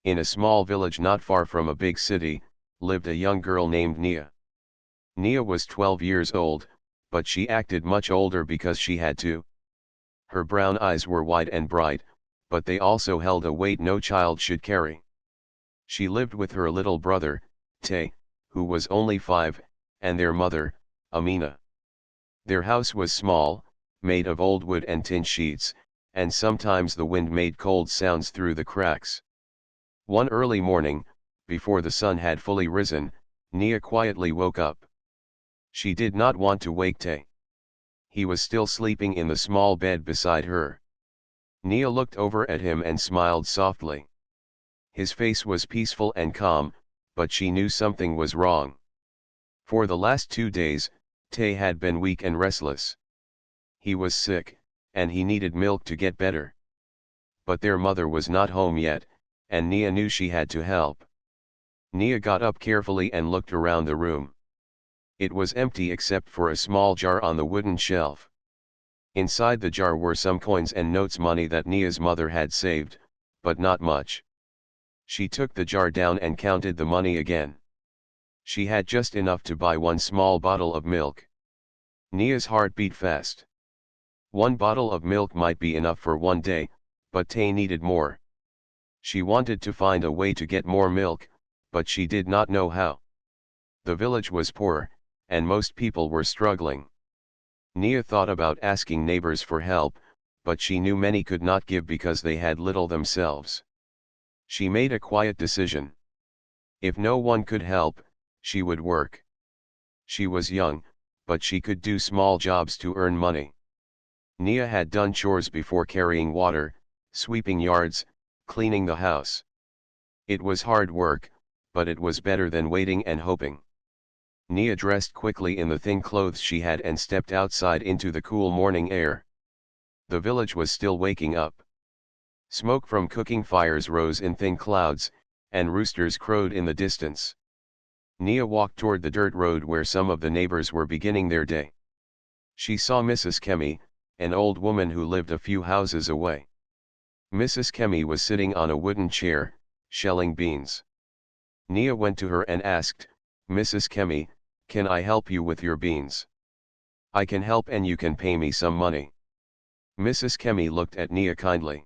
In a small village not far from a big city, lived a young girl named Nia. Nia was 12 years old, but she acted much older because she had to. Her brown eyes were wide and bright, but they also held a weight no child should carry. She lived with her little brother, Tay, who was only 5, and their mother, Amina. Their house was small, made of old wood and tin sheets, and sometimes the wind made cold sounds through the cracks. One early morning, before the sun had fully risen, Nia quietly woke up. She did not want to wake Tay. He was still sleeping in the small bed beside her. Nia looked over at him and smiled softly. His face was peaceful and calm, but she knew something was wrong. For the last 2 days, Tay had been weak and restless. He was sick, and he needed milk to get better. But their mother was not home yet, and Nia knew she had to help. Nia got up carefully and looked around the room. It was empty except for a small jar on the wooden shelf. Inside the jar were some coins and notes, money that Nia's mother had saved, but not much. She took the jar down and counted the money again. She had just enough to buy one small bottle of milk. Nia's heart beat fast. One bottle of milk might be enough for one day, but Tay needed more. She wanted to find a way to get more milk, but she did not know how. The village was poor, and most people were struggling. Nia thought about asking neighbors for help, but she knew many could not give because they had little themselves. She made a quiet decision. If no one could help, she would work. She was young, but she could do small jobs to earn money. Nia had done chores before, carrying water, sweeping yards, cleaning the house. It was hard work, but it was better than waiting and hoping. Nia dressed quickly in the thin clothes she had and stepped outside into the cool morning air. The village was still waking up. Smoke from cooking fires rose in thin clouds, and roosters crowed in the distance. Nia walked toward the dirt road where some of the neighbors were beginning their day. She saw Mrs. Kemi, an old woman who lived a few houses away. Mrs. Kemi was sitting on a wooden chair, shelling beans. Nia went to her and asked, "Mrs. Kemi, can I help you with your beans? I can help and you can pay me some money." Mrs. Kemi looked at Nia kindly.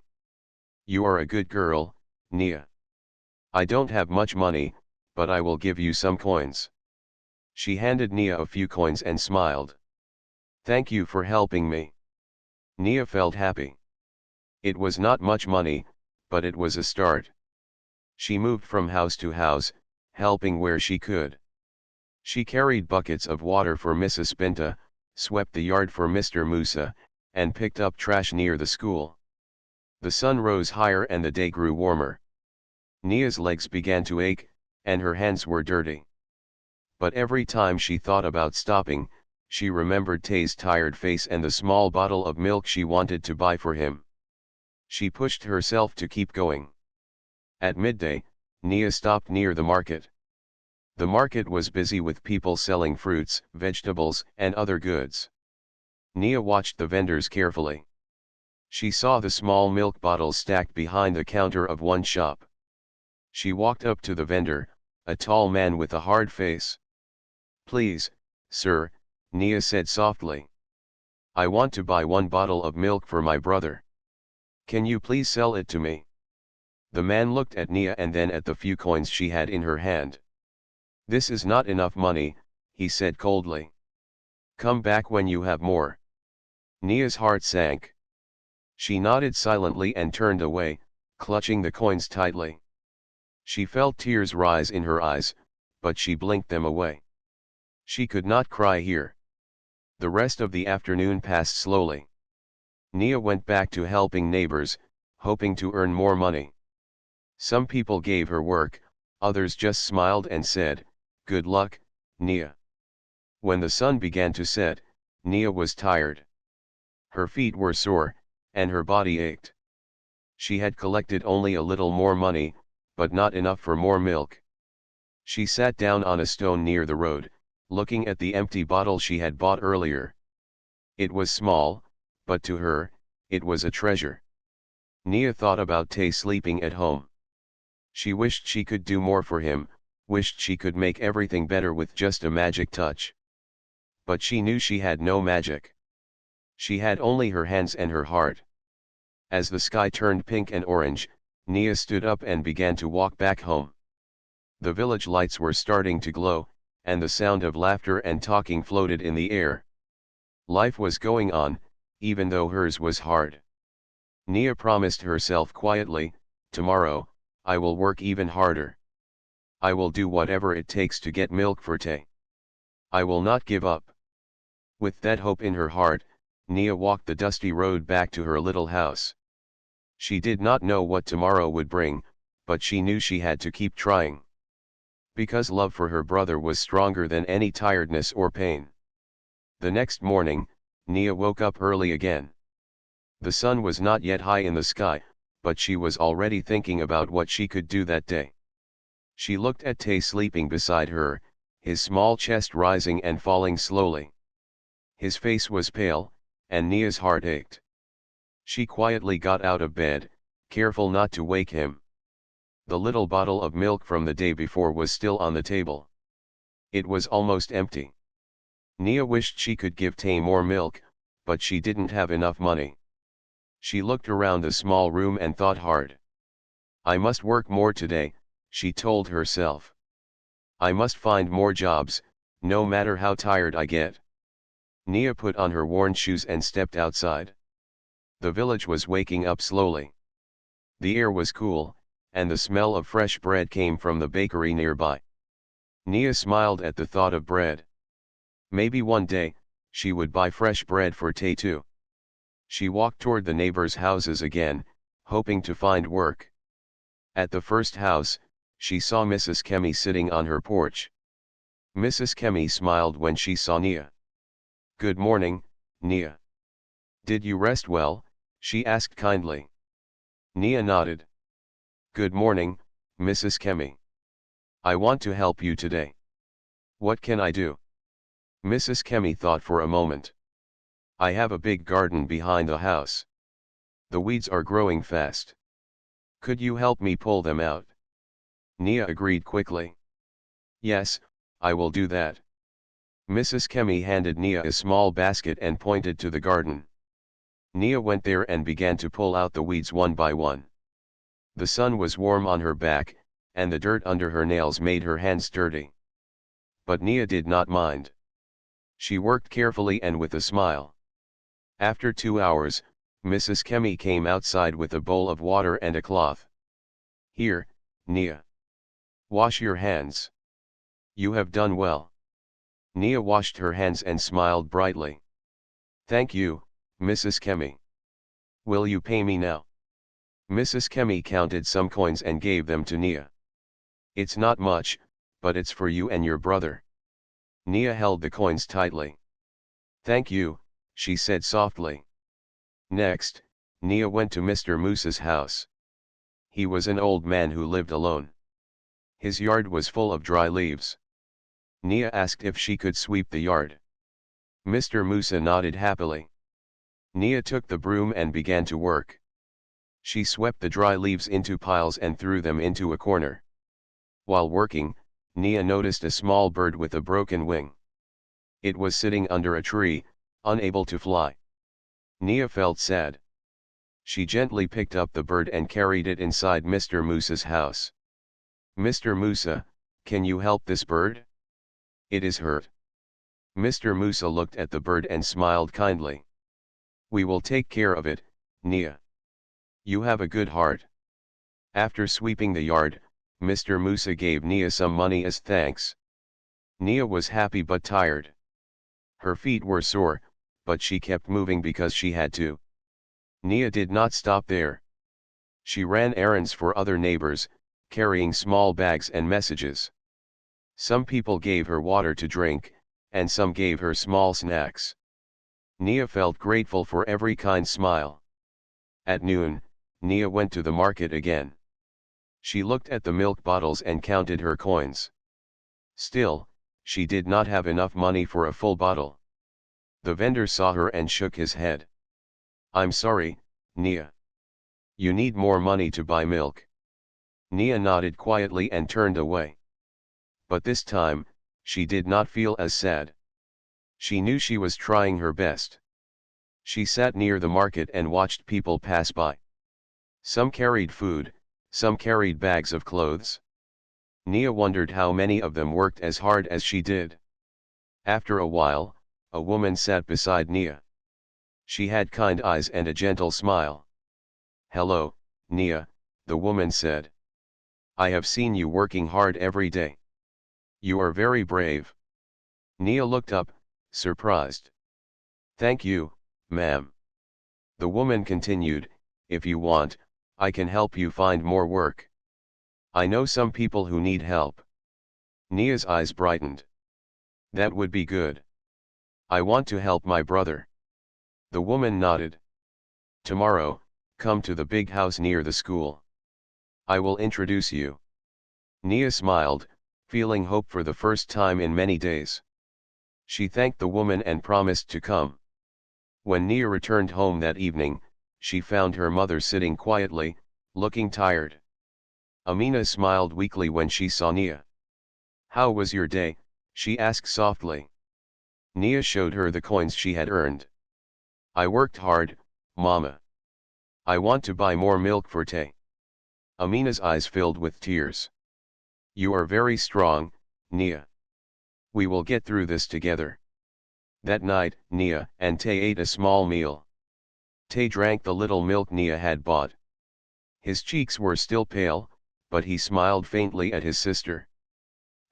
"You are a good girl, Nia. I don't have much money, but I will give you some coins." She handed Nia a few coins and smiled. "Thank you for helping me." Nia felt happy. It was not much money, but it was a start. She moved from house to house, helping where she could. She carried buckets of water for Mrs. Binta, swept the yard for Mr. Musa, and picked up trash near the school. The sun rose higher and the day grew warmer. Nia's legs began to ache, and her hands were dirty. But every time she thought about stopping, she remembered Tay's tired face and the small bottle of milk she wanted to buy for him. She pushed herself to keep going. At midday, Nia stopped near the market. The market was busy with people selling fruits, vegetables, and other goods. Nia watched the vendors carefully. She saw the small milk bottles stacked behind the counter of one shop. She walked up to the vendor, a tall man with a hard face. "Please, sir," Nia said softly. "I want to buy one bottle of milk for my brother. Can you please sell it to me?" The man looked at Nia and then at the few coins she had in her hand. "This is not enough money," he said coldly. "Come back when you have more." Nia's heart sank. She nodded silently and turned away, clutching the coins tightly. She felt tears rise in her eyes, but she blinked them away. She could not cry here. The rest of the afternoon passed slowly. Nia went back to helping neighbors, hoping to earn more money. Some people gave her work, others just smiled and said, "Good luck, Nia." When the sun began to set, Nia was tired. Her feet were sore, and her body ached. She had collected only a little more money, but not enough for more milk. She sat down on a stone near the road, looking at the empty bottle she had bought earlier. It was small, but to her, it was a treasure. Nia thought about Tay sleeping at home. She wished she could do more for him, wished she could make everything better with just a magic touch. But she knew she had no magic. She had only her hands and her heart. As the sky turned pink and orange, Nia stood up and began to walk back home. The village lights were starting to glow, and the sound of laughter and talking floated in the air. Life was going on, even though hers was hard. Nia promised herself quietly, "Tomorrow, I will work even harder. I will do whatever it takes to get milk for Tay. I will not give up." With that hope in her heart, Nia walked the dusty road back to her little house. She did not know what tomorrow would bring, but she knew she had to keep trying. Because love for her brother was stronger than any tiredness or pain. The next morning, Nia woke up early again. The sun was not yet high in the sky, but she was already thinking about what she could do that day. She looked at Tay sleeping beside her, his small chest rising and falling slowly. His face was pale, and Nia's heart ached. She quietly got out of bed, careful not to wake him. The little bottle of milk from the day before was still on the table. It was almost empty. Nia wished she could give Tay more milk, but she didn't have enough money. She looked around the small room and thought hard. "I must work more today," she told herself. "I must find more jobs, no matter how tired I get." Nia put on her worn shoes and stepped outside. The village was waking up slowly. The air was cool, and the smell of fresh bread came from the bakery nearby. Nia smiled at the thought of bread. Maybe one day, she would buy fresh bread for Tay too. She walked toward the neighbors' houses again, hoping to find work. At the first house, she saw Mrs. Kemi sitting on her porch. Mrs. Kemi smiled when she saw Nia. "Good morning, Nia. Did you rest well?" she asked kindly. Nia nodded. "Good morning, Mrs. Kemi. I want to help you today. What can I do?" Mrs. Kemi thought for a moment. "I have a big garden behind the house. The weeds are growing fast. Could you help me pull them out?" Nia agreed quickly. "Yes, I will do that." Mrs. Kemi handed Nia a small basket and pointed to the garden. Nia went there and began to pull out the weeds one by one. The sun was warm on her back, and the dirt under her nails made her hands dirty. But Nia did not mind. She worked carefully and with a smile. After 2 hours, Mrs. Kemi came outside with a bowl of water and a cloth. "Here, Nia. Wash your hands. You have done well." Nia washed her hands and smiled brightly. "Thank you, Mrs. Kemi. Will you pay me now?" Mrs. Kemi counted some coins and gave them to Nia. "It's not much, but it's for you and your brother." Nia held the coins tightly. "Thank you," she said softly. Next, Nia went to Mr. Moose's house. He was an old man who lived alone. His yard was full of dry leaves. Nia asked if she could sweep the yard. Mr. Moose nodded happily. Nia took the broom and began to work. She swept the dry leaves into piles and threw them into a corner. While working, Nia noticed a small bird with a broken wing. It was sitting under a tree, unable to fly. Nia felt sad. She gently picked up the bird and carried it inside Mr. Moose's house. "Mr. Moose, can you help this bird? It is hurt." Mr. Moose looked at the bird and smiled kindly. "We will take care of it, Nia. You have a good heart." After sweeping the yard, Mr. Moose gave Nia some money as thanks. Nia was happy but tired. Her feet were sore, but she kept moving because she had to. Nia did not stop there. She ran errands for other neighbors, carrying small bags and messages. Some people gave her water to drink, and some gave her small snacks. Nia felt grateful for every kind smile. At noon, Nia went to the market again. She looked at the milk bottles and counted her coins. Still, she did not have enough money for a full bottle. The vendor saw her and shook his head. "I'm sorry, Nia. You need more money to buy milk." Nia nodded quietly and turned away. But this time, she did not feel as sad. She knew she was trying her best. She sat near the market and watched people pass by. Some carried food, some carried bags of clothes. Nia wondered how many of them worked as hard as she did. After a while, a woman sat beside Nia. She had kind eyes and a gentle smile. "Hello, Nia," the woman said. "I have seen you working hard every day. You are very brave." Nia looked up, surprised. "Thank you, ma'am." The woman continued, "If you want, I can help you find more work. I know some people who need help." Nia's eyes brightened. "That would be good. I want to help my brother." The woman nodded. "Tomorrow, come to the big house near the school. I will introduce you." Nia smiled, feeling hope for the first time in many days. She thanked the woman and promised to come. When Nia returned home that evening, she found her mother sitting quietly, looking tired. Amina smiled weakly when she saw Nia. "How was your day?" she asked softly. Nia showed her the coins she had earned. "I worked hard, Mama. I want to buy more milk for Tay." Amina's eyes filled with tears. "You are very strong, Nia. We will get through this together." That night, Nia and Tay ate a small meal. Tay drank the little milk Nia had bought. His cheeks were still pale, but he smiled faintly at his sister.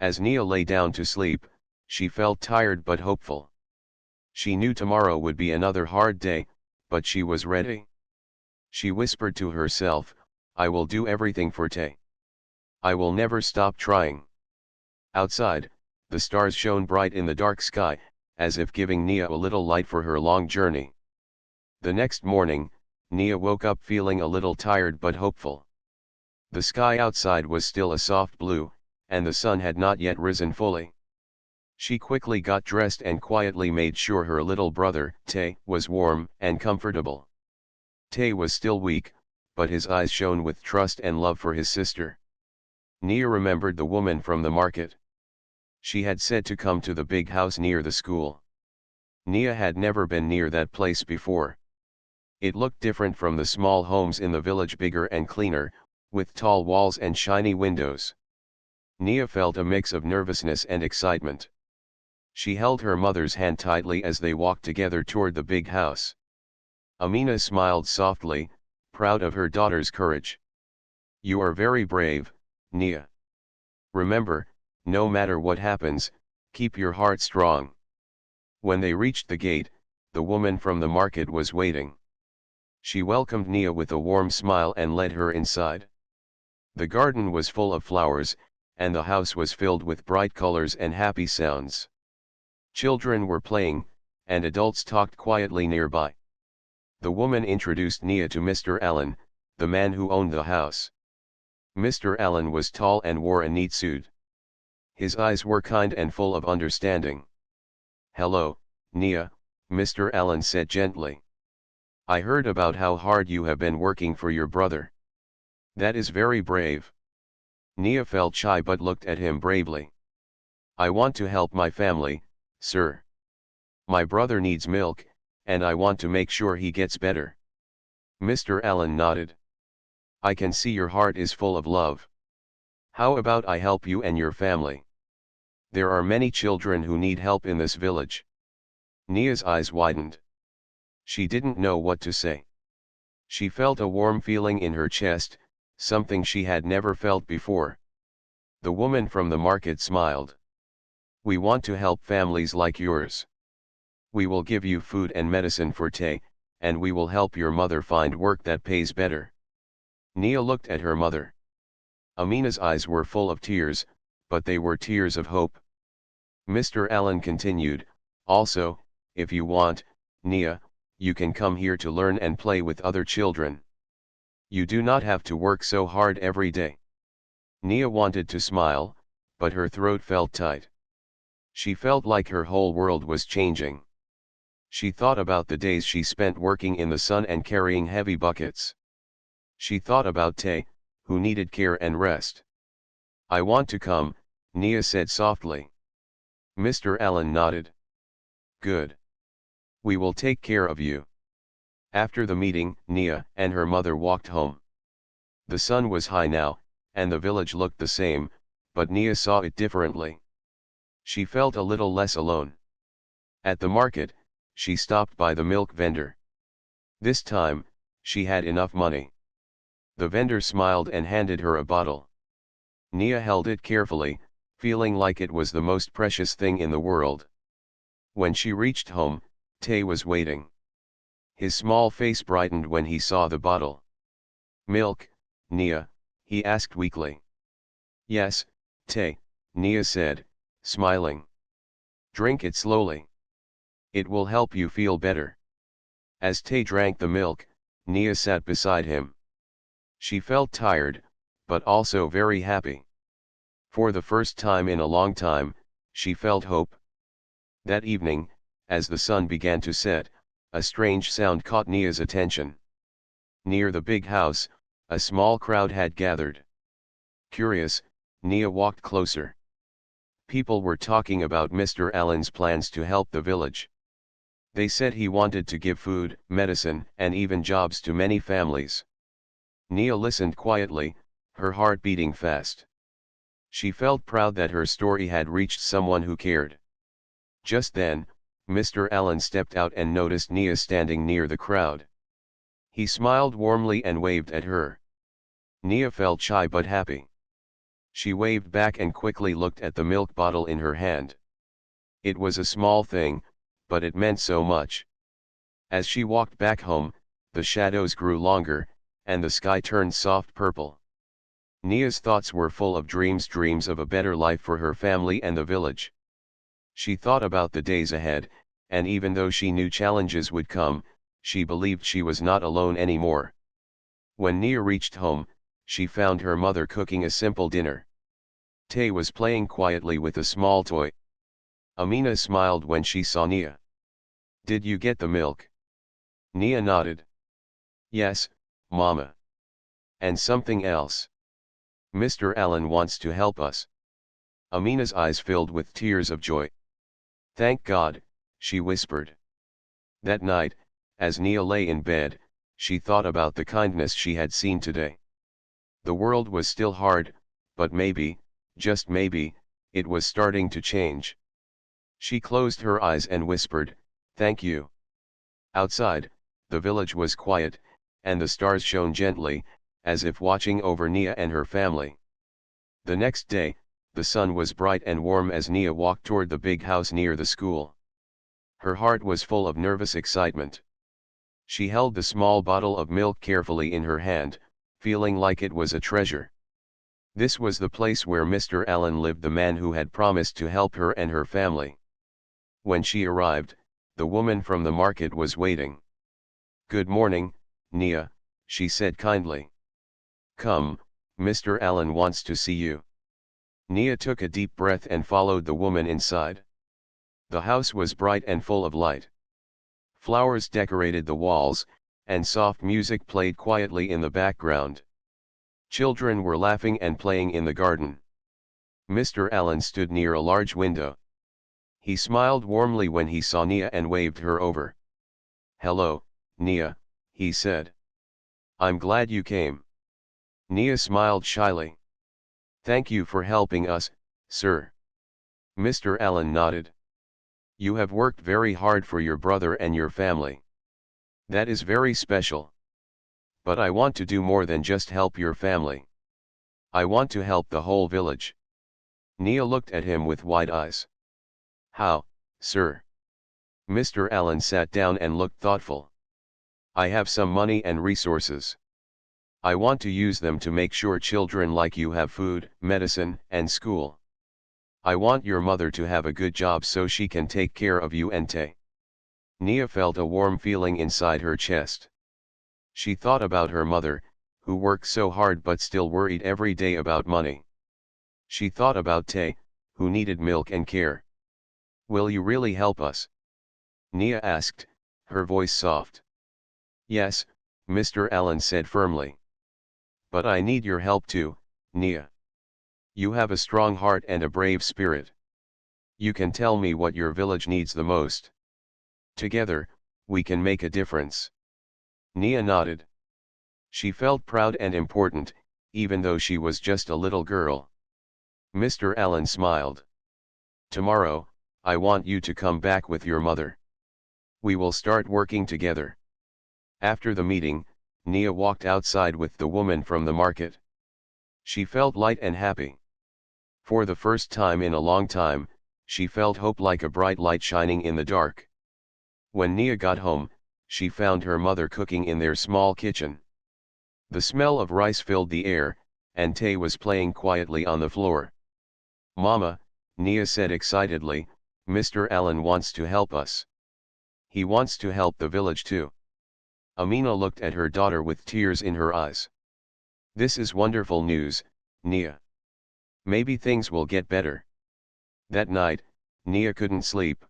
As Nia lay down to sleep, she felt tired but hopeful. She knew tomorrow would be another hard day, but she was ready. She whispered to herself, "I will do everything for Tay. I will never stop trying." Outside, the stars shone bright in the dark sky, as if giving Nia a little light for her long journey. The next morning, Nia woke up feeling a little tired but hopeful. The sky outside was still a soft blue, and the sun had not yet risen fully. She quickly got dressed and quietly made sure her little brother, Tay, was warm and comfortable. Tay was still weak, but his eyes shone with trust and love for his sister. Nia remembered the woman from the market. She had said to come to the big house near the school. Nia had never been near that place before. It looked different from the small homes in the village, bigger and cleaner, with tall walls and shiny windows. Nia felt a mix of nervousness and excitement. She held her mother's hand tightly as they walked together toward the big house. Amina smiled softly, proud of her daughter's courage. "You are very brave, Nia. Remember, no matter what happens, keep your heart strong." When they reached the gate, the woman from the market was waiting. She welcomed Nia with a warm smile and led her inside. The garden was full of flowers, and the house was filled with bright colors and happy sounds. Children were playing, and adults talked quietly nearby. The woman introduced Nia to Mr. Allen, the man who owned the house. Mr. Allen was tall and wore a neat suit. His eyes were kind and full of understanding. "Hello, Nia," Mr. Allen said gently. "I heard about how hard you have been working for your brother. That is very brave." Nia felt shy but looked at him bravely. "I want to help my family, sir. My brother needs milk, and I want to make sure he gets better." Mr. Allen nodded. "I can see your heart is full of love. How about I help you and your family? There are many children who need help in this village." Nia's eyes widened. She didn't know what to say. She felt a warm feeling in her chest, something she had never felt before. The woman from the market smiled. "We want to help families like yours. We will give you food and medicine for Tay, and we will help your mother find work that pays better." Nia looked at her mother. Amina's eyes were full of tears, but they were tears of hope. Mr. Allen continued, "Also, if you want, Nia, you can come here to learn and play with other children. You do not have to work so hard every day." Nia wanted to smile, but her throat felt tight. She felt like her whole world was changing. She thought about the days she spent working in the sun and carrying heavy buckets. She thought about Tay, who needed care and rest. "I want to come," Nia said softly. Mr. Allen nodded. "Good. We will take care of you." After the meeting, Nia and her mother walked home. The sun was high now, and the village looked the same, but Nia saw it differently. She felt a little less alone. At the market, she stopped by the milk vendor. This time, she had enough money. The vendor smiled and handed her a bottle. Nia held it carefully, feeling like it was the most precious thing in the world. When she reached home, Tay was waiting. His small face brightened when he saw the bottle. "Milk, Nia?" he asked weakly. "Yes, Tay," Nia said, smiling. "Drink it slowly. It will help you feel better." As Tay drank the milk, Nia sat beside him. She felt tired, but also very happy. For the first time in a long time, she felt hope. That evening, as the sun began to set, a strange sound caught Nia's attention. Near the big house, a small crowd had gathered. Curious, Nia walked closer. People were talking about Mr. Allen's plans to help the village. They said he wanted to give food, medicine, and even jobs to many families. Nia listened quietly, her heart beating fast. She felt proud that her story had reached someone who cared. Just then, Mr. Allen stepped out and noticed Nia standing near the crowd. He smiled warmly and waved at her. Nia felt shy but happy. She waved back and quickly looked at the milk bottle in her hand. It was a small thing, but it meant so much. As she walked back home, the shadows grew longer, and the sky turned soft purple. Nia's thoughts were full of dreams of a better life for her family and the village. She thought about the days ahead, and even though she knew challenges would come, she believed she was not alone anymore. When Nia reached home, she found her mother cooking a simple dinner. Tay was playing quietly with a small toy. Amina smiled when she saw Nia. "Did you get the milk?" Nia nodded. "Yes, Mama. And something else. Mr. Allen wants to help us." Amina's eyes filled with tears of joy. "Thank God," she whispered. That night, as Nia lay in bed, she thought about the kindness she had seen today. The world was still hard, but maybe, just maybe, it was starting to change. She closed her eyes and whispered, "Thank you." Outside, the village was quiet, and the stars shone gently, as if watching over Nia and her family. The next day, the sun was bright and warm as Nia walked toward the big house near the school. Her heart was full of nervous excitement. She held the small bottle of milk carefully in her hand, feeling like it was a treasure. This was the place where Mr. Allen lived, the man who had promised to help her and her family. When she arrived, the woman from the market was waiting. "Good morning, Nia," she said kindly. "Come, Mr. Allen wants to see you." Nia took a deep breath and followed the woman inside. The house was bright and full of light. Flowers decorated the walls, and soft music played quietly in the background. Children were laughing and playing in the garden. Mr. Allen stood near a large window. He smiled warmly when he saw Nia and waved her over. "Hello, Nia," he said. "I'm glad you came." Nia smiled shyly. "Thank you for helping us, sir." Mr. Allen nodded. "You have worked very hard for your brother and your family. That is very special. But I want to do more than just help your family. I want to help the whole village." Nia looked at him with wide eyes. "How, sir?" Mr. Allen sat down and looked thoughtful. "I have some money and resources. I want to use them to make sure children like you have food, medicine, and school. I want your mother to have a good job so she can take care of you and Tay." Nia felt a warm feeling inside her chest. She thought about her mother, who worked so hard but still worried every day about money. She thought about Tay, who needed milk and care. "Will you really help us?" Nia asked, her voice soft. "Yes," Mr. Allen said firmly. But I need your help too, Nia. You have a strong heart and a brave spirit. You can tell me what your village needs the most. Together, we can make a difference. Nia nodded. She felt proud and important, even though she was just a little girl. Mr. Allen smiled. Tomorrow, I want you to come back with your mother. We will start working together. After the meeting, Nia walked outside with the woman from the market. She felt light and happy. For the first time in a long time, she felt hope like a bright light shining in the dark. When Nia got home, she found her mother cooking in their small kitchen. The smell of rice filled the air, and Tay was playing quietly on the floor. Mama, Nia said excitedly, Mr. Allen wants to help us. He wants to help the village too. Amina looked at her daughter with tears in her eyes. This is wonderful news, Nia. Maybe things will get better. That night, Nia couldn't sleep.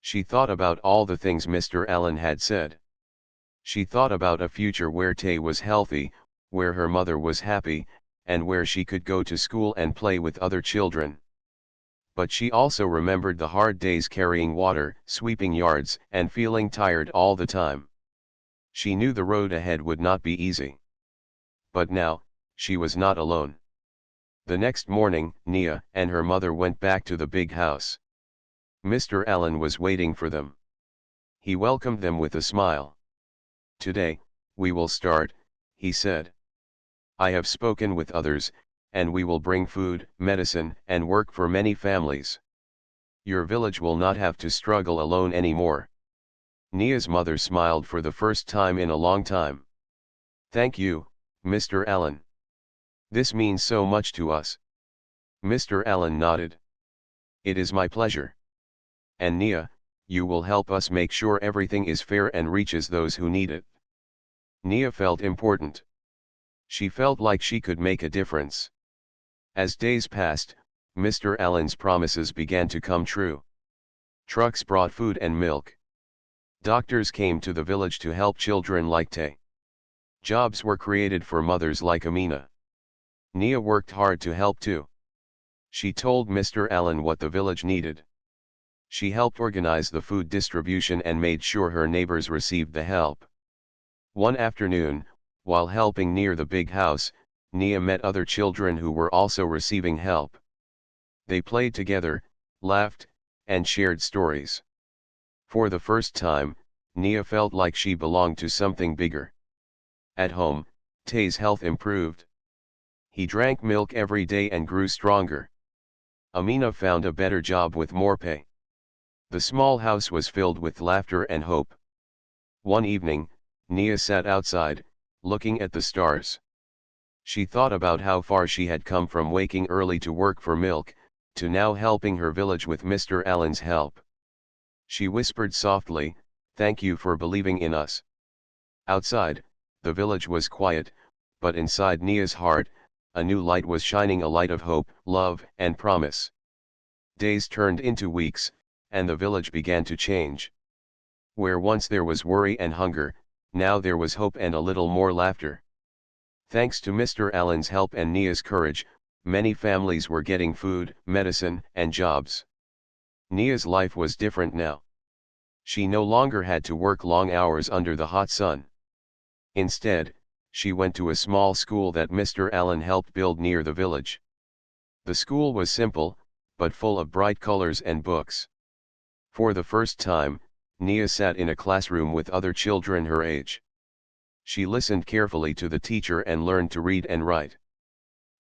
She thought about all the things Mr. Allen had said. She thought about a future where Tay was healthy, where her mother was happy, and where she could go to school and play with other children. But she also remembered the hard days carrying water, sweeping yards, and feeling tired all the time. She knew the road ahead would not be easy. But now, she was not alone. The next morning, Nia and her mother went back to the big house. Mr. Allen was waiting for them. He welcomed them with a smile. Today, we will start, he said. I have spoken with others, and we will bring food, medicine, and work for many families. Your village will not have to struggle alone anymore. Nia's mother smiled for the first time in a long time. Thank you, Mr. Allen. This means so much to us. Mr. Allen nodded. It is my pleasure. And Nia, you will help us make sure everything is fair and reaches those who need it. Nia felt important. She felt like she could make a difference. As days passed, Mr. Allen's promises began to come true. Trucks brought food and milk. Doctors came to the village to help children like Tay. Jobs were created for mothers like Amina. Nia worked hard to help too. She told Mr. Allen what the village needed. She helped organize the food distribution and made sure her neighbors received the help. One afternoon, while helping near the big house, Nia met other children who were also receiving help. They played together, laughed, and shared stories. For the first time, Nia felt like she belonged to something bigger. At home, Tay's health improved. He drank milk every day and grew stronger. Amina found a better job with more pay. The small house was filled with laughter and hope. One evening, Nia sat outside, looking at the stars. She thought about how far she had come from waking early to work for milk, to now helping her village with Mr. Allen's help. She whispered softly, "Thank you for believing in us." Outside, the village was quiet, but inside Nia's heart, a new light was shining, a light of hope, love, and promise. Days turned into weeks, and the village began to change. Where once there was worry and hunger, now there was hope and a little more laughter. Thanks to Mr. Allen's help and Nia's courage, many families were getting food, medicine, and jobs. Nia's life was different now. She no longer had to work long hours under the hot sun. Instead, she went to a small school that Mr. Allen helped build near the village. The school was simple, but full of bright colors and books. For the first time, Nia sat in a classroom with other children her age. She listened carefully to the teacher and learned to read and write.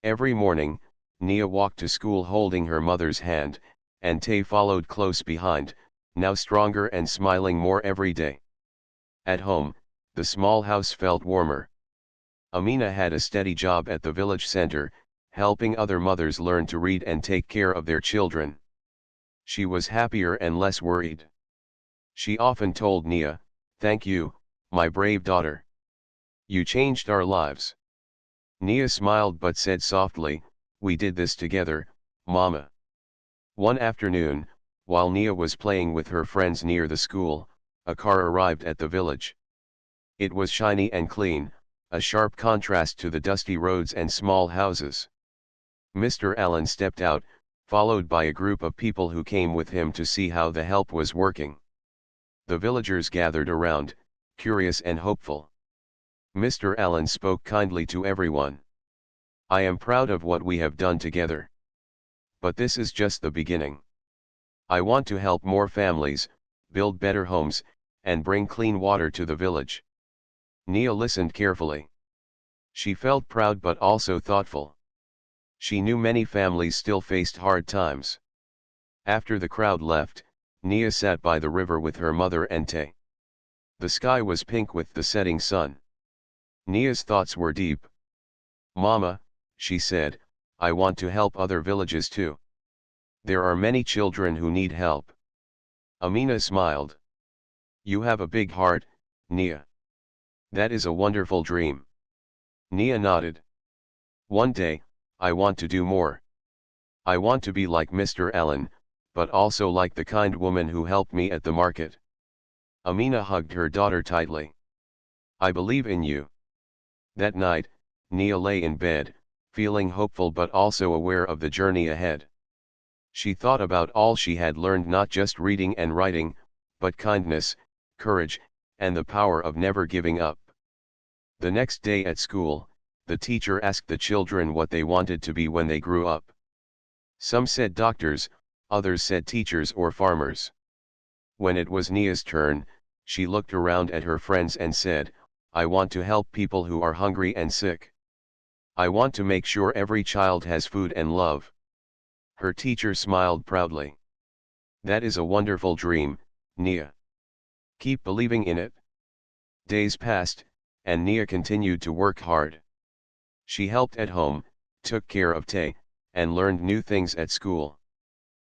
Every morning, Nia walked to school holding her mother's hand, and Tay followed close behind, now stronger and smiling more every day. At home, the small house felt warmer. Amina had a steady job at the village center, helping other mothers learn to read and take care of their children. She was happier and less worried. She often told Nia, "Thank you, my brave daughter. You changed our lives." Nia smiled but said softly, "We did this together, Mama." One afternoon, while Nia was playing with her friends near the school, a car arrived at the village. It was shiny and clean, a sharp contrast to the dusty roads and small houses. Mr. Allen stepped out, followed by a group of people who came with him to see how the help was working. The villagers gathered around, curious and hopeful. Mr. Allen spoke kindly to everyone. "I am proud of what we have done together. But this is just the beginning. I want to help more families, build better homes, and bring clean water to the village." Nia listened carefully. She felt proud but also thoughtful. She knew many families still faced hard times. After the crowd left, Nia sat by the river with her mother and Tay. The sky was pink with the setting sun. Nia's thoughts were deep. "Mama," she said, "I want to help other villages too. There are many children who need help." Amina smiled. "You have a big heart, Nia. That is a wonderful dream." Nia nodded. "One day, I want to do more. I want to be like Mr. Allen, but also like the kind woman who helped me at the market." Amina hugged her daughter tightly. "I believe in you." That night, Nia lay in bed, feeling hopeful but also aware of the journey ahead. She thought about all she had learned, not just reading and writing, but kindness, courage, and the power of never giving up. The next day at school, the teacher asked the children what they wanted to be when they grew up. Some said doctors, others said teachers or farmers. When it was Nia's turn, she looked around at her friends and said, "I want to help people who are hungry and sick. I want to make sure every child has food and love." Her teacher smiled proudly. "That is a wonderful dream, Nia. Keep believing in it." Days passed, and Nia continued to work hard. She helped at home, took care of Tay, and learned new things at school.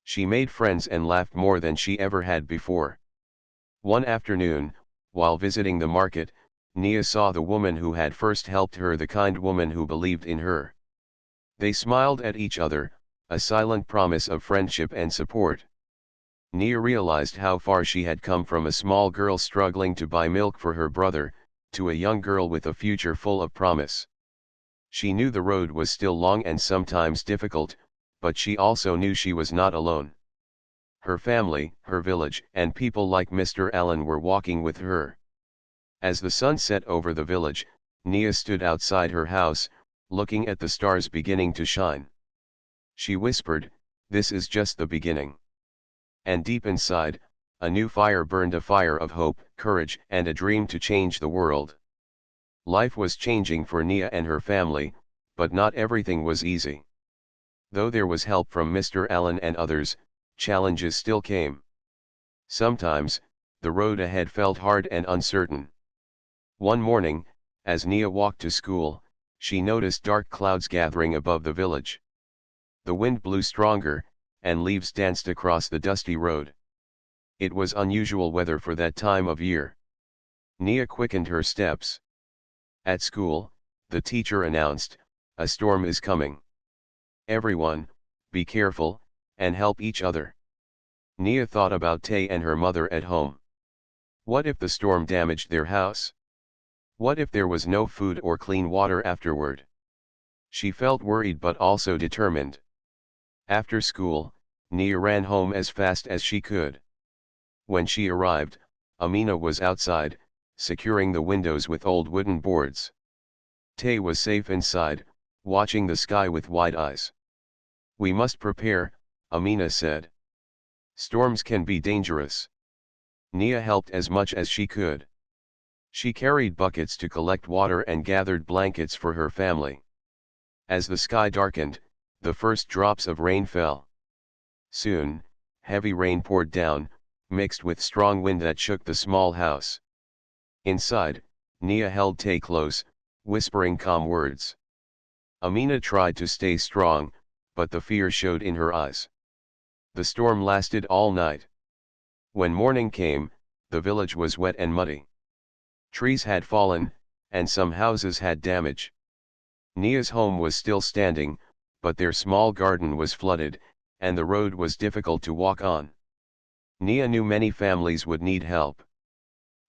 She made friends and laughed more than she ever had before. One afternoon, while visiting the market, Nia saw the woman who had first helped her, the kind woman who believed in her. They smiled at each other, a silent promise of friendship and support. Nia realized how far she had come, from a small girl struggling to buy milk for her brother, to a young girl with a future full of promise. She knew the road was still long and sometimes difficult, but she also knew she was not alone. Her family, her village, and people like Mr. Allen were walking with her. As the sun set over the village, Nia stood outside her house, looking at the stars beginning to shine. She whispered, "This is just the beginning." And deep inside, a new fire burned, a fire of hope, courage, and a dream to change the world. Life was changing for Nia and her family, but not everything was easy. Though there was help from Mr. Allen and others, challenges still came. Sometimes, the road ahead felt hard and uncertain. One morning, as Nia walked to school, she noticed dark clouds gathering above the village. The wind blew stronger, and leaves danced across the dusty road. It was unusual weather for that time of year. Nia quickened her steps. At school, the teacher announced, "A storm is coming. Everyone, be careful, and help each other." Nia thought about Tay and her mother at home. What if the storm damaged their house? What if there was no food or clean water afterward? She felt worried but also determined. After school, Nia ran home as fast as she could. When she arrived, Amina was outside, securing the windows with old wooden boards. Tay was safe inside, watching the sky with wide eyes. "We must prepare," Amina said. "Storms can be dangerous." Nia helped as much as she could. She carried buckets to collect water and gathered blankets for her family. As the sky darkened, the first drops of rain fell. Soon, heavy rain poured down, mixed with strong wind that shook the small house. Inside, Nia held Tay close, whispering calm words. Amina tried to stay strong, but the fear showed in her eyes. The storm lasted all night. When morning came, the village was wet and muddy. Trees had fallen, and some houses had damage. Nia's home was still standing, but their small garden was flooded, and the road was difficult to walk on. Nia knew many families would need help.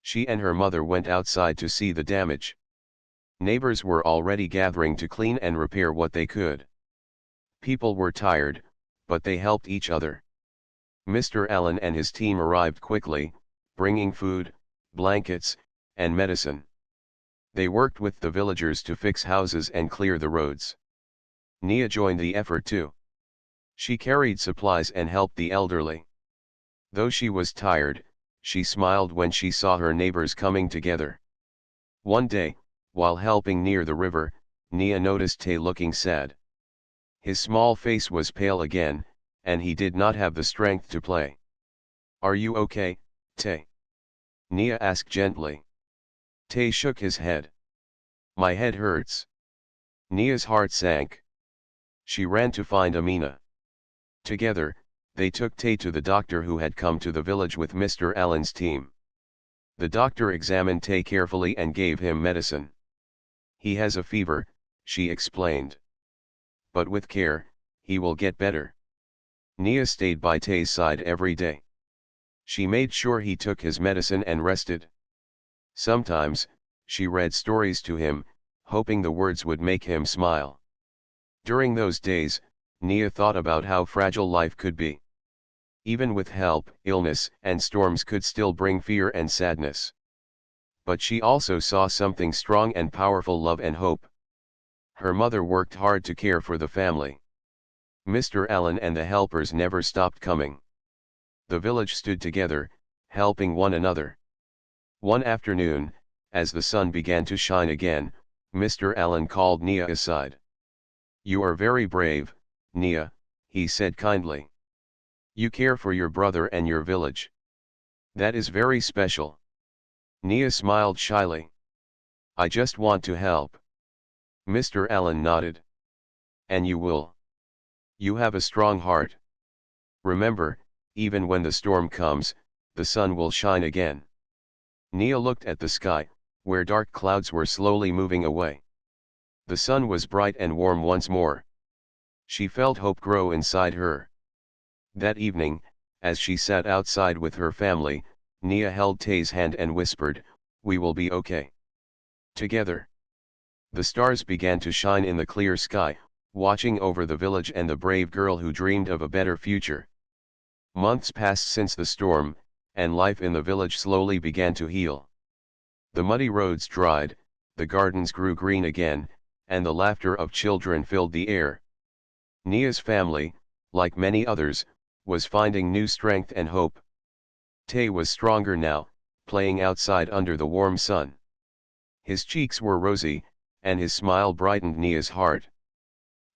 She and her mother went outside to see the damage. Neighbors were already gathering to clean and repair what they could. People were tired, but they helped each other. Mr. Allen and his team arrived quickly, bringing food, blankets, and medicine. They worked with the villagers to fix houses and clear the roads. Nia joined the effort too. She carried supplies and helped the elderly. Though she was tired, she smiled when she saw her neighbors coming together. One day, while helping near the river, Nia noticed Tay looking sad. His small face was pale again, and he did not have the strength to play. "Are you okay, Tay?" Nia asked gently. Tay shook his head. "My head hurts." Nia's heart sank. She ran to find Amina. Together, they took Tay to the doctor who had come to the village with Mr. Allen's team. The doctor examined Tay carefully and gave him medicine. "He has a fever," she explained. "But with care, he will get better." Nia stayed by Tay's side every day. She made sure he took his medicine and rested. Sometimes, she read stories to him, hoping the words would make him smile. During those days, Nia thought about how fragile life could be. Even with help, illness and storms could still bring fear and sadness. But she also saw something strong and powerful: love and hope. Her mother worked hard to care for the family. Mr. Allen and the helpers never stopped coming. The village stood together, helping one another. One afternoon, as the sun began to shine again, Mr. Allen called Nia aside. "You are very brave, Nia," he said kindly. "You care for your brother and your village. That is very special." Nia smiled shyly. "I just want to help." Mr. Allen nodded. "And you will. You have a strong heart. Remember, even when the storm comes, the sun will shine again." Nia looked at the sky, where dark clouds were slowly moving away. The sun was bright and warm once more. She felt hope grow inside her. That evening, as she sat outside with her family, Nia held Tay's hand and whispered, "We will be okay. Together." The stars began to shine in the clear sky, watching over the village and the brave girl who dreamed of a better future. Months passed since the storm, and life in the village slowly began to heal. The muddy roads dried, the gardens grew green again, and the laughter of children filled the air. Nia's family, like many others, was finding new strength and hope. Tay was stronger now, playing outside under the warm sun. His cheeks were rosy, and his smile brightened Nia's heart.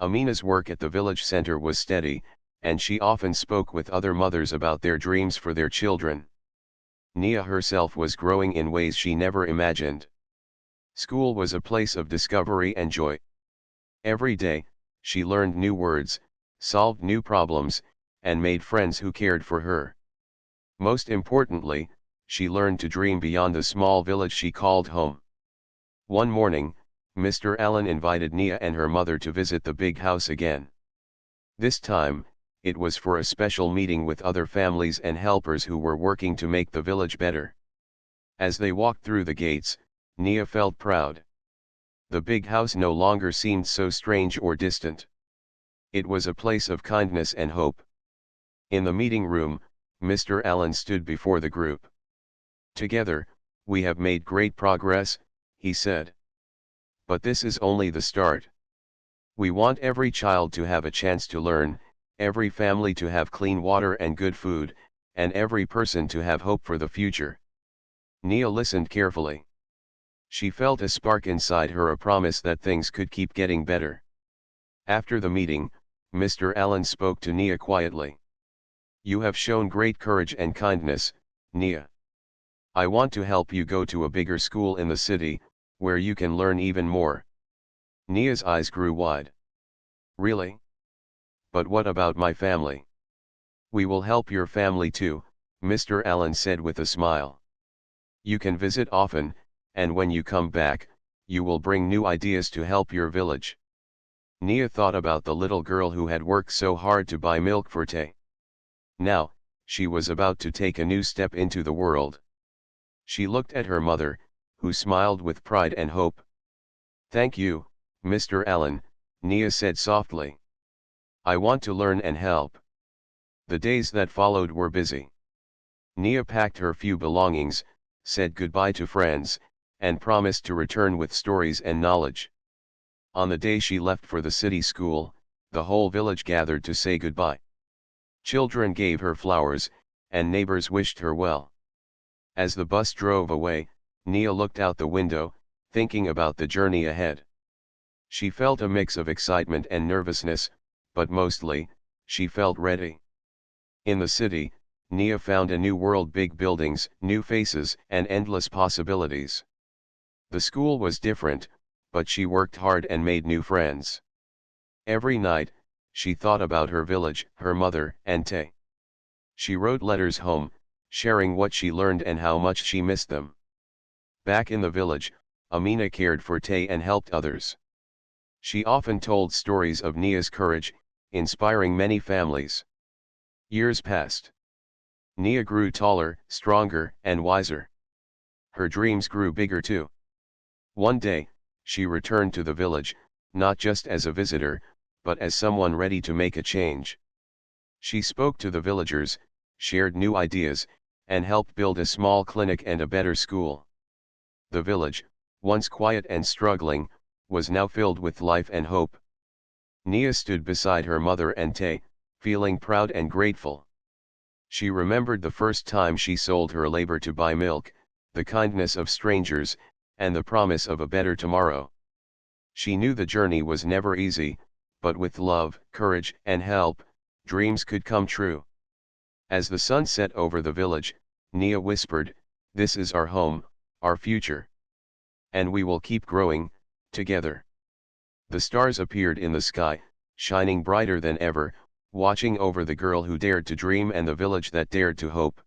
Amina's work at the village center was steady, and she often spoke with other mothers about their dreams for their children. Nia herself was growing in ways she never imagined. School was a place of discovery and joy. Every day, she learned new words, solved new problems, and made friends who cared for her. Most importantly, she learned to dream beyond the small village she called home. One morning, Mr. Allen invited Nia and her mother to visit the big house again. This time, it was for a special meeting with other families and helpers who were working to make the village better. As they walked through the gates, Nia felt proud. The big house no longer seemed so strange or distant. It was a place of kindness and hope. In the meeting room, Mr. Allen stood before the group. "Together, we have made great progress," he said. "But this is only the start. We want every child to have a chance to learn, every family to have clean water and good food, and every person to have hope for the future." Nia listened carefully. She felt a spark inside her, a promise that things could keep getting better. After the meeting, Mr. Allen spoke to Nia quietly. "You have shown great courage and kindness, Nia. I want to help you go to a bigger school in the city, where you can learn even more." Nia's eyes grew wide. "Really? But what about my family?" "We will help your family too," Mr. Allen said with a smile. "You can visit often, and when you come back, you will bring new ideas to help your village." Nia thought about the little girl who had worked so hard to buy milk for Tay. Now, she was about to take a new step into the world. She looked at her mother, who smiled with pride and hope. Thank you, Mr. Allen, Nia said softly. I want to learn and help. The days that followed were busy. Nia packed her few belongings, said goodbye to friends, and promised to return with stories and knowledge. On the day she left for the city school, the whole village gathered to say goodbye. Children gave her flowers, and neighbors wished her well. As the bus drove away, Nia looked out the window, thinking about the journey ahead. She felt a mix of excitement and nervousness, but mostly, she felt ready. In the city, Nia found a new world, big buildings, new faces, and endless possibilities. The school was different, but she worked hard and made new friends. Every night, she thought about her village, her mother, and Tay. She wrote letters home, sharing what she learned and how much she missed them. Back in the village, Amina cared for Tay and helped others. She often told stories of Nia's courage, inspiring many families. Years passed. Nia grew taller, stronger, and wiser. Her dreams grew bigger too. One day, she returned to the village, not just as a visitor, but as someone ready to make a change. She spoke to the villagers, shared new ideas, and helped build a small clinic and a better school. The village, once quiet and struggling, was now filled with life and hope. Nia stood beside her mother and Tay, feeling proud and grateful. She remembered the first time she sold her labor to buy milk, the kindness of strangers, and the promise of a better tomorrow. She knew the journey was never easy, but with love, courage, and help, dreams could come true. As the sun set over the village, Nia whispered, "This is our home, our future. And we will keep growing, together." The stars appeared in the sky, shining brighter than ever, watching over the girl who dared to dream and the village that dared to hope.